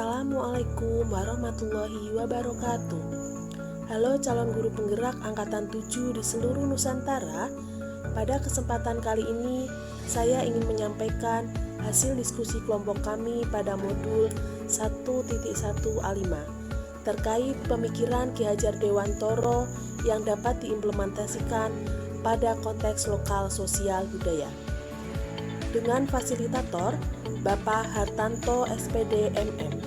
Assalamualaikum warahmatullahi wabarakatuh. Halo calon guru penggerak Angkatan 7 di seluruh Nusantara. Pada kesempatan kali ini, saya ingin menyampaikan hasil diskusi kelompok kami pada modul 1.1A5 terkait pemikiran Ki Hajar Dewantoro yang dapat diimplementasikan pada konteks lokal sosial budaya. Dengan fasilitator Bapak Hartanto SPD MM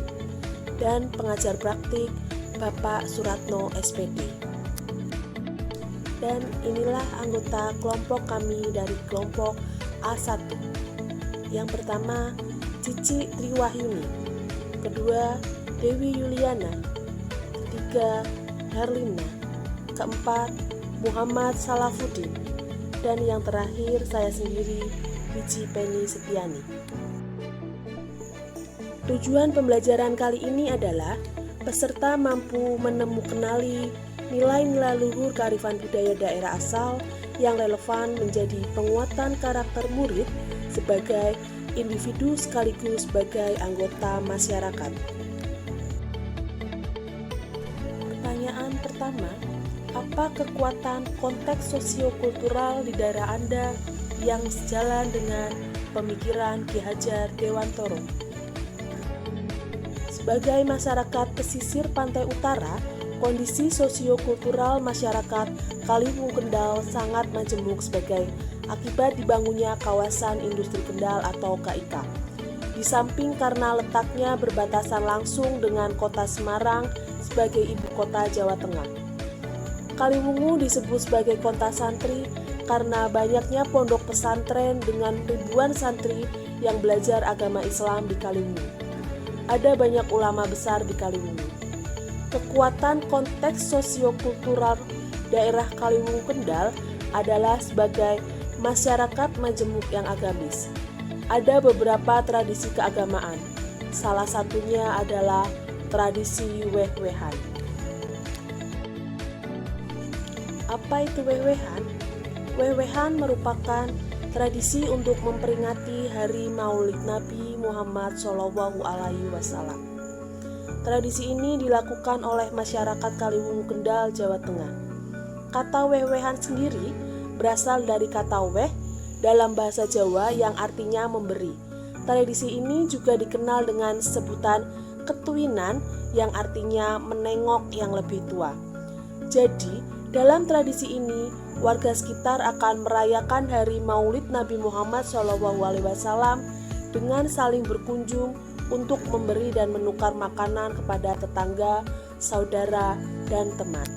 dan pengajar praktik Bapak Suratno SPD. Dan inilah anggota kelompok kami dari kelompok A1. Yang pertama, Cici Triwahyuni. Kedua, Dewi Yuliana. Ketiga, Herlina. Keempat, Muhammad Salafuddin. Dan yang terakhir, saya sendiri, Wiji Penny Setiani. Tujuan pembelajaran kali ini adalah peserta mampu menemukanali nilai-nilai luhur kearifan budaya daerah asal yang relevan menjadi penguatan karakter murid sebagai individu sekaligus sebagai anggota masyarakat. Pertanyaan pertama, apa kekuatan konteks sosiokultural di daerah Anda yang sejalan dengan pemikiran Ki Hajar Dewantoro? Sebagai masyarakat pesisir pantai utara, kondisi sosiokultural masyarakat Kaliwung Kendal sangat majemuk sebagai akibat dibangunnya kawasan industri Kendal atau KIK. Di samping karena letaknya berbatasan langsung dengan kota Semarang sebagai ibu kota Jawa Tengah. Kaliwungu disebut sebagai kota santri karena banyaknya pondok pesantren dengan ribuan santri yang belajar agama Islam di Kaliwungu. Ada banyak ulama besar di Kaliwungu. Kekuatan konteks sosiokultural daerah Kaliwungu Kendal adalah sebagai masyarakat majemuk yang agamis. Ada beberapa tradisi keagamaan. Salah satunya adalah tradisi weh-wehan. Apa itu weh-wehan? Weh-wehan merupakan tradisi untuk memperingati hari Maulid Nabi Muhammad SAW. Tradisi ini dilakukan oleh masyarakat Kaliwungu Kendal, Jawa Tengah. Kata weh-wehan sendiri berasal dari kata weh dalam bahasa Jawa yang artinya memberi. Tradisi ini juga dikenal dengan sebutan ketuinan yang artinya menengok yang lebih tua. Jadi, dalam tradisi ini, warga sekitar akan merayakan hari Maulid Nabi Muhammad SAW dengan saling berkunjung untuk memberi dan menukar makanan kepada tetangga, saudara, dan teman.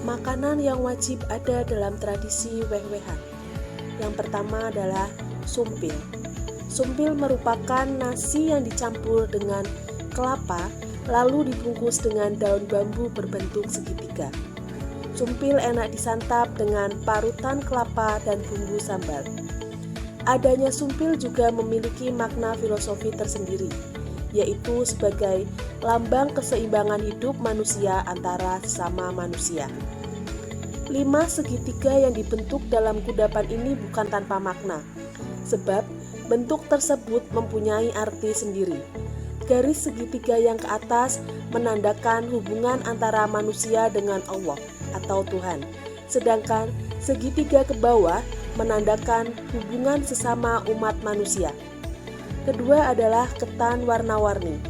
Makanan yang wajib ada dalam tradisi weh-wehan. Yang pertama adalah sumpil. Sumpil merupakan nasi yang dicampur dengan kelapa lalu dibungkus dengan daun bambu berbentuk segitiga. Sumpil enak disantap dengan parutan kelapa dan bumbu sambal. Adanya sumpil juga memiliki makna filosofi tersendiri, yaitu sebagai lambang keseimbangan hidup manusia antara sesama manusia. 5 segitiga yang dibentuk dalam kudapan ini bukan tanpa makna, sebab bentuk tersebut mempunyai arti sendiri. Garis segitiga yang ke atas menandakan hubungan antara manusia dengan Allah atau Tuhan, sedangkan segitiga ke bawah menandakan hubungan sesama umat manusia. Kedua adalah ketan warna-warni.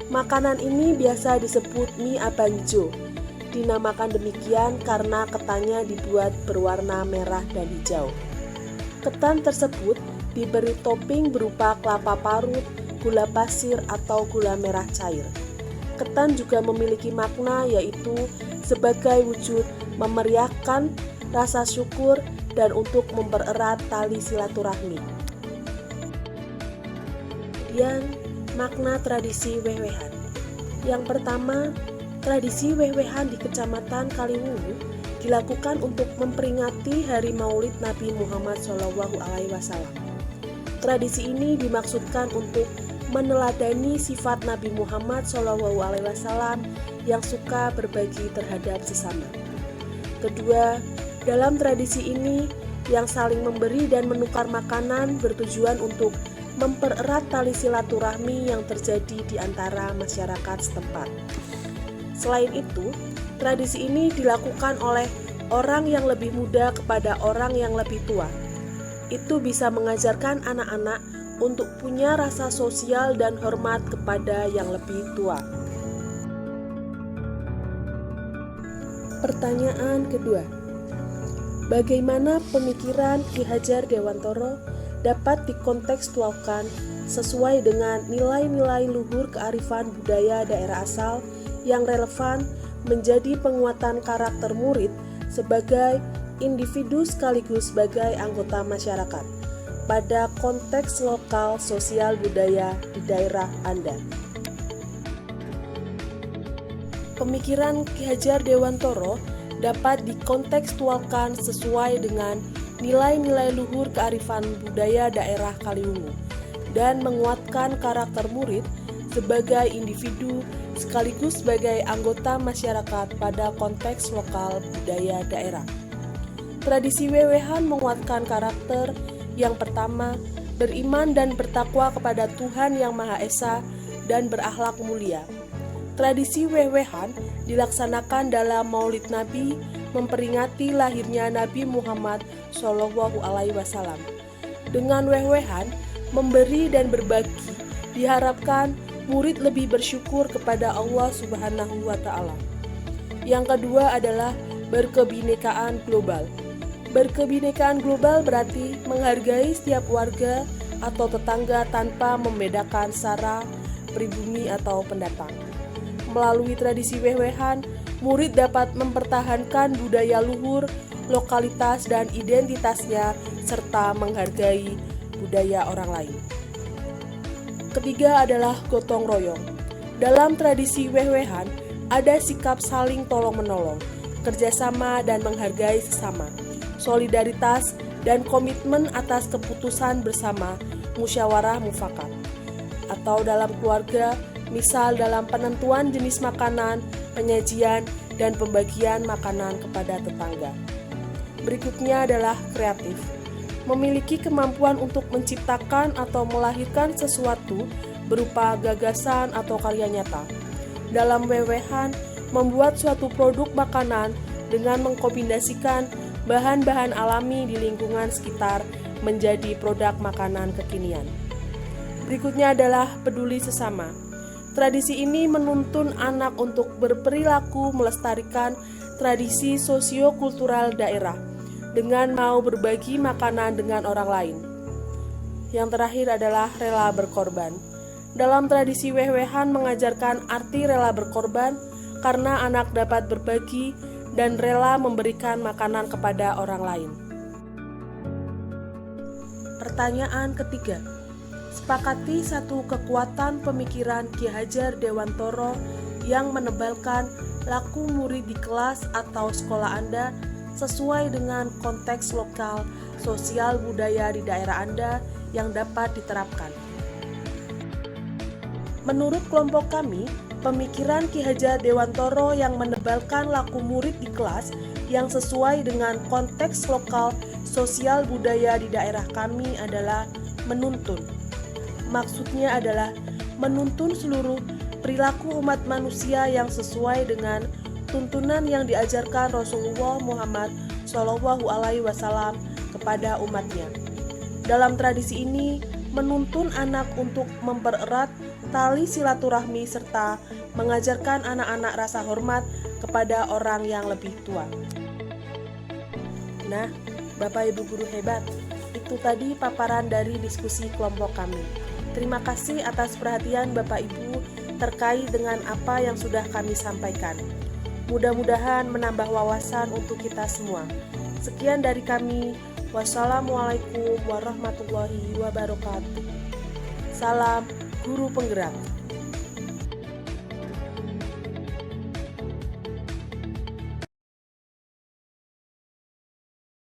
Makanan ini biasa disebut mie abang hijau. Dinamakan demikian karena ketannya dibuat berwarna merah dan hijau. Ketan tersebut diberi topping berupa kelapa parut, gula pasir atau gula merah cair. Ketan juga memiliki makna yaitu sebagai wujud memeriahkan rasa syukur dan untuk mempererat tali silaturahmi. Kemudian makna tradisi weh-wehan. Yang pertama, tradisi weh-wehan di Kecamatan Kaliwungu dilakukan untuk memperingati hari Maulid Nabi Muhammad SAW. Tradisi ini dimaksudkan untuk meneladani sifat Nabi Muhammad SAW yang suka berbagi terhadap sesama. Kedua, dalam tradisi ini yang saling memberi dan menukar makanan bertujuan untuk mempererat tali silaturahmi yang terjadi di antara masyarakat setempat. Selain itu, tradisi ini dilakukan oleh orang yang lebih muda kepada orang yang lebih tua. Itu bisa mengajarkan anak-anak untuk punya rasa sosial dan hormat kepada yang lebih tua. Pertanyaan kedua, bagaimana pemikiran Ki Hajar Dewantoro dapat dikontekstualkan sesuai dengan nilai-nilai luhur kearifan budaya daerah asal yang relevan menjadi penguatan karakter murid sebagai individu sekaligus sebagai anggota masyarakat pada konteks lokal sosial budaya di daerah Anda. Pemikiran Ki Hajar Dewantoro dapat dikontekstualkan sesuai dengan nilai-nilai luhur kearifan budaya daerah Kaliwungu dan menguatkan karakter murid sebagai individu sekaligus sebagai anggota masyarakat pada konteks lokal budaya daerah. Tradisi wewehan menguatkan karakter yang pertama, beriman dan bertakwa kepada Tuhan Yang Maha Esa dan berakhlak mulia. Tradisi wewehan dilaksanakan dalam Maulid Nabi memperingati lahirnya Nabi Muhammad SAW. Dengan wewehan, memberi dan berbagi, diharapkan murid lebih bersyukur kepada Allah Subhanahu wa Ta'ala. Yang kedua adalah berkebinekaan global. Berkebinekaan global berarti menghargai setiap warga atau tetangga tanpa membedakan sara, pribumi, atau pendatang. Melalui tradisi wewehan, murid dapat mempertahankan budaya luhur, lokalitas, dan identitasnya, serta menghargai budaya orang lain. Ketiga adalah gotong royong. Dalam tradisi wewehan, ada sikap saling tolong-menolong, kerjasama dan menghargai sesama, solidaritas, dan komitmen atas keputusan bersama, musyawarah mufakat. Atau dalam keluarga, misal dalam penentuan jenis makanan, penyajian, dan pembagian makanan kepada tetangga. Berikutnya adalah kreatif. Memiliki kemampuan untuk menciptakan atau melahirkan sesuatu berupa gagasan atau karya nyata. Dalam wewehan, membuat suatu produk makanan dengan mengkombinasikan bahan-bahan alami di lingkungan sekitar menjadi produk makanan kekinian. Berikutnya adalah peduli sesama. Tradisi ini menuntun anak untuk berperilaku melestarikan tradisi sosio-kultural daerah dengan mau berbagi makanan dengan orang lain. Yang terakhir adalah rela berkorban. Dalam tradisi wewehan mengajarkan arti rela berkorban karena anak dapat berbagi dan rela memberikan makanan kepada orang lain. Pertanyaan ketiga, sepakati satu kekuatan pemikiran Ki Hajar Dewantoro yang menebalkan laku murid di kelas atau sekolah Anda sesuai dengan konteks lokal, sosial budaya di daerah Anda yang dapat diterapkan. Menurut kelompok kami, pemikiran Ki Hajar Dewantoro yang menebalkan laku murid di kelas yang sesuai dengan konteks lokal, sosial budaya di daerah kami adalah menuntun. Maksudnya adalah menuntun seluruh perilaku umat manusia yang sesuai dengan tuntunan yang diajarkan Rasulullah Muhammad SAW kepada umatnya. Dalam tradisi ini, menuntun anak untuk mempererat tali silaturahmi serta mengajarkan anak-anak rasa hormat kepada orang yang lebih tua. Nah, Bapak Ibu guru hebat, itu tadi paparan dari diskusi kelompok kami. Terima kasih atas perhatian Bapak Ibu terkait dengan apa yang sudah kami sampaikan. Mudah-mudahan menambah wawasan untuk kita semua. Sekian dari kami. Wassalamualaikum warahmatullahi wabarakatuh. Salam Guru Penggerak.